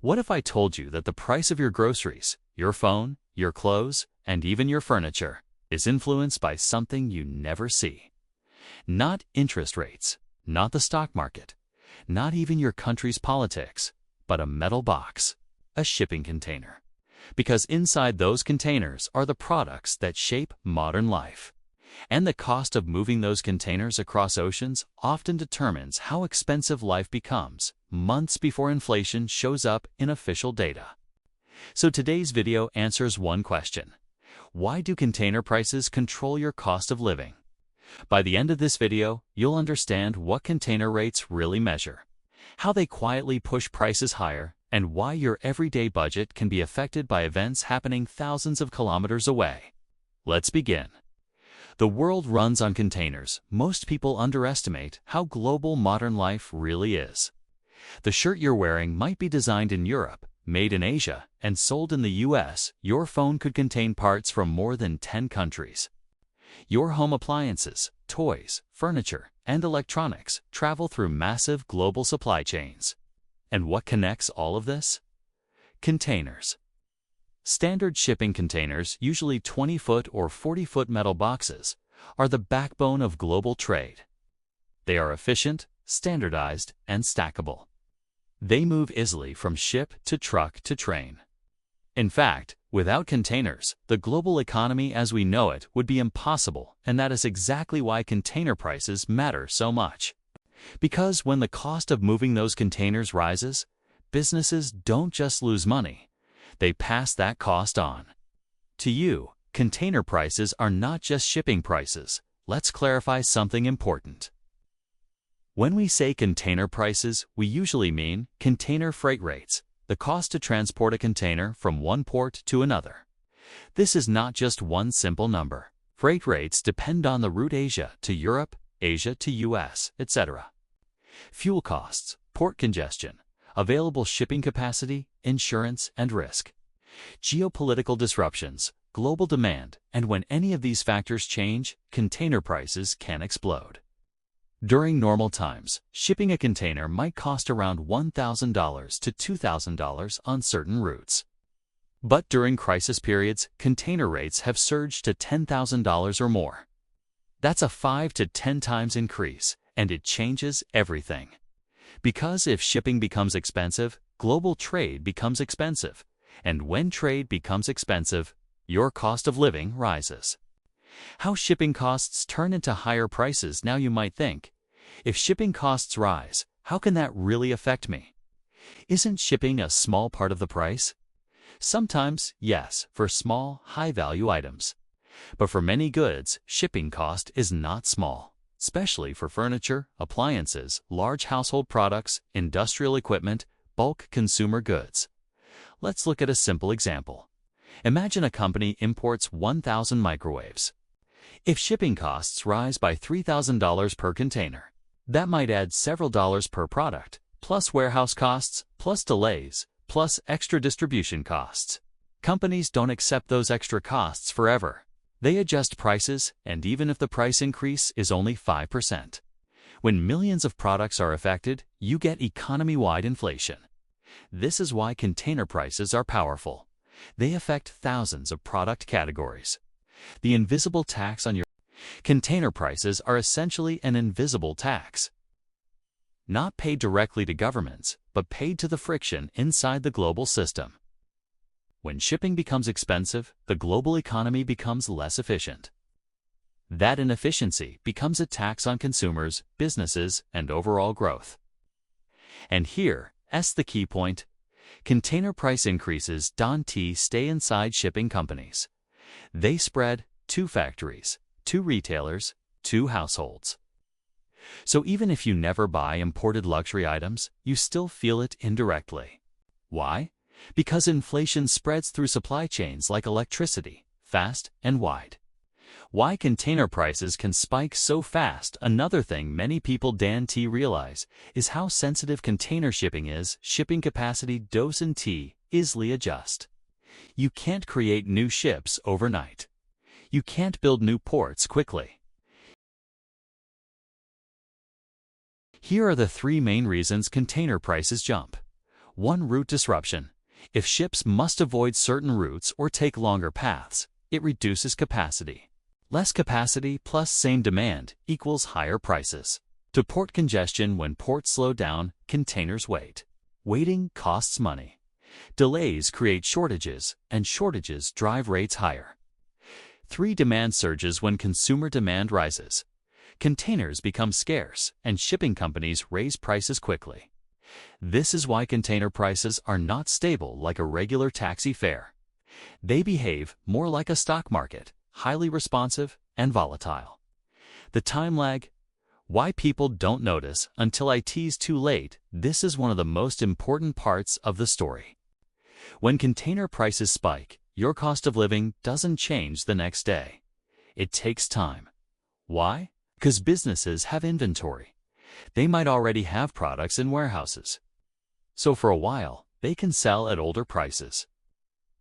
What if I told you that the price of your groceries, your phone, your clothes, and even your furniture is influenced by something you never see? Not interest rates, not the stock market, not even your country's politics, but a metal box, a shipping container. Because inside those containers are the products that shape modern life. And the cost of moving those containers across oceans often determines how expensive life becomes months before inflation shows up in official data. So today's video answers one question: why do container prices control your cost of living? By the end of this video, you'll understand what container rates really measure, how they quietly push prices higher, and why your everyday budget can be affected by events happening thousands of kilometers away. Let's begin. The world runs on containers. Most people underestimate how global modern life really is. The shirt you're wearing might be designed in Europe, made in Asia, and sold in the US. Your phone could contain parts from more than 10 countries. Your home appliances, toys, furniture, and electronics travel through massive global supply chains. And what connects all of this? Containers. Standard shipping containers, usually 20-foot or 40-foot metal boxes, are the backbone of global trade. They are efficient, standardized, and stackable. They move easily from ship to truck to train. In fact, without containers, the global economy as we know it would be impossible, and that is exactly why container prices matter so much. Because when the cost of moving those containers rises, businesses don't just lose money. They pass that cost on. To you, container prices are not just shipping prices. Let's clarify something important. When we say container prices, we usually mean container freight rates, the cost to transport a container from one port to another. This is not just one simple number. Freight rates depend on the route: Asia to Europe, Asia to US, etc. Fuel costs, port congestion, available shipping capacity, insurance, and risk, geopolitical disruptions, global demand, and when any of these factors change, container prices can explode. During normal times, shipping a container might cost around $1,000 to $2,000 on certain routes. But during crisis periods, container rates have surged to $10,000 or more. That's a 5 to 10 times increase, and it changes everything. Because if shipping becomes expensive, global trade becomes expensive. And when trade becomes expensive, your cost of living rises. How shipping costs turn into higher prices? Now you might think, if shipping costs rise, how can that really affect me? Isn't shipping a small part of the price? Sometimes, yes, for small, high-value items. But for many goods, shipping cost is not small. Especially for furniture, appliances, large household products, industrial equipment, bulk consumer goods. Let's look at a simple example. Imagine a company imports 1,000 microwaves. If shipping costs rise by $3,000 per container, that might add several dollars per product, plus warehouse costs, plus delays, plus extra distribution costs. Companies don't accept those extra costs forever. They adjust prices, and even if the price increase is only 5%. When millions of products are affected, you get economy-wide inflation. This is why container prices are powerful. They affect thousands of product categories. The invisible tax on your container prices are essentially an invisible tax. Not paid directly to governments, but paid to the friction inside the global system. When shipping becomes expensive, the global economy becomes less efficient. That inefficiency becomes a tax on consumers, businesses, and overall growth. And here's the key point. Container price increases don't stay inside shipping companies. They spread to factories, to retailers, to households. So even if you never buy imported luxury items, you still feel it indirectly. Why? Because inflation spreads through supply chains like electricity, fast and wide. Why container prices can spike so fast? Another thing many people don't realize is how sensitive container shipping is. Shipping capacity doesn't easily adjust. You can't create new ships overnight. You can't build new ports quickly. Here are the 3 main reasons container prices jump. 1. Route disruption. If ships must avoid certain routes or take longer paths, it reduces capacity. Less capacity plus same demand equals higher prices. To port congestion. When ports slow down, containers wait. Waiting costs money. Delays create shortages, and shortages drive rates higher. 3. Demand surges. When consumer demand rises, containers become scarce, and shipping companies raise prices quickly. This is why container prices are not stable like a regular taxi fare. They behave more like a stock market, highly responsive and volatile. The time lag. Why people don't notice until it's too late. This is one of the most important parts of the story. When container prices spike, your cost of living doesn't change the next day. It takes time. Why? Because businesses have inventory. They might already have products in warehouses. So for a while, they can sell at older prices.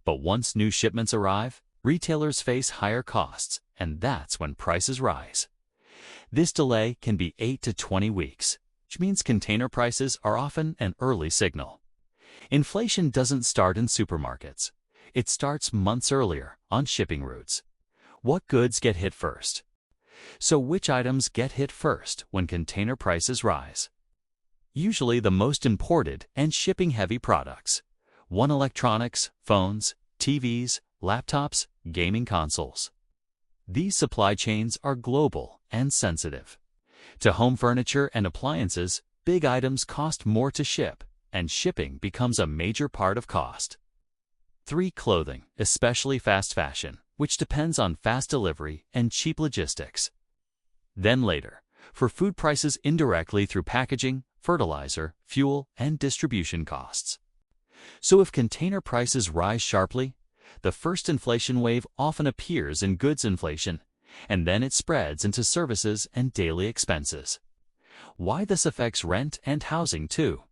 But once new shipments arrive, retailers face higher costs, and that's when prices rise. This delay can be 8 to 20 weeks, which means container prices are often an early signal. Inflation doesn't start in supermarkets. It starts months earlier on shipping routes. What goods get hit first? So which items get hit first when container prices rise? Usually the most imported and shipping-heavy products. 1. Electronics, phones, TVs, laptops, gaming consoles. These supply chains are global and sensitive. To home furniture and appliances, big items cost more to ship, and shipping becomes a major part of cost. 3. Clothing, especially fast fashion, which depends on fast delivery and cheap logistics. Then later, for food prices indirectly through packaging, fertilizer, fuel, and distribution costs. So if container prices rise sharply, the first inflation wave often appears in goods inflation, and then it spreads into services and daily expenses. Why this affects rent and housing too?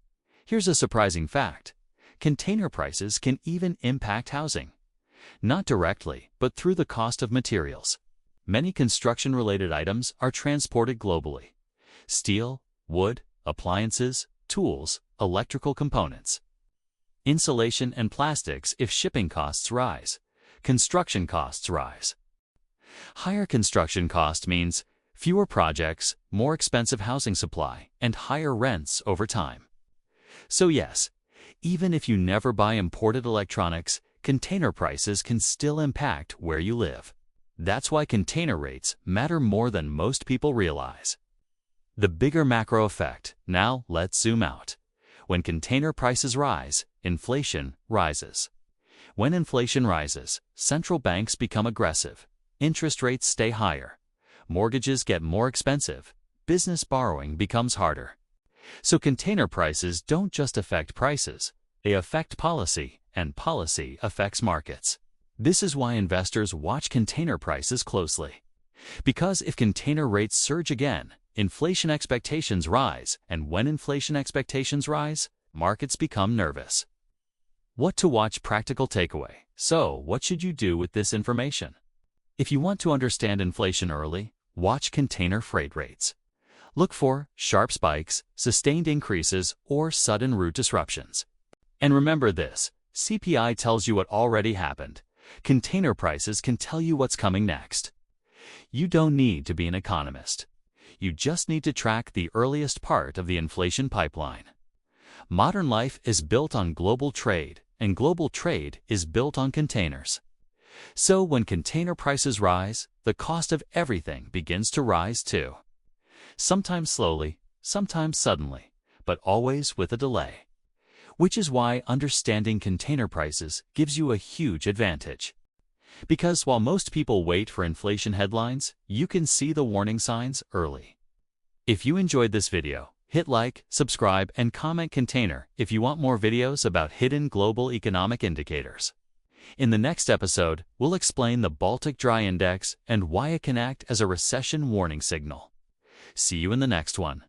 Here's a surprising fact. Container prices can even impact housing. Not directly, but through the cost of materials. Many construction-related items are transported globally. Steel, wood, appliances, tools, electrical components. Insulation and plastics. If shipping costs rise, construction costs rise. Higher construction cost means fewer projects, more expensive housing supply, and higher rents over time. So yes, even if you never buy imported electronics, container prices can still impact where you live. That's why container rates matter more than most people realize. The bigger macro effect. Now let's zoom out. When container prices rise, inflation rises. When inflation rises, central banks become aggressive. Interest rates stay higher. Mortgages get more expensive. Business borrowing becomes harder. So container prices don't just affect prices, they affect policy, and policy affects markets. This is why investors watch container prices closely. Because if container rates surge again, inflation expectations rise, and when inflation expectations rise, markets become nervous. What to watch? Practical takeaway. So, what should you do with this information? If you want to understand inflation early, watch container freight rates. Look for sharp spikes, sustained increases, or sudden route disruptions. And remember this, CPI tells you what already happened. Container prices can tell you what's coming next. You don't need to be an economist. You just need to track the earliest part of the inflation pipeline. Modern life is built on global trade, and global trade is built on containers. So when container prices rise, the cost of everything begins to rise too. Sometimes slowly, sometimes suddenly, but always with a delay. Which is why understanding container prices gives you a huge advantage. Because while most people wait for inflation headlines, you can see the warning signs early. If you enjoyed this video, hit like, subscribe, and comment container if you want more videos about hidden global economic indicators. In the next episode, we'll explain the Baltic Dry Index and why it can act as a recession warning signal. See you in the next one.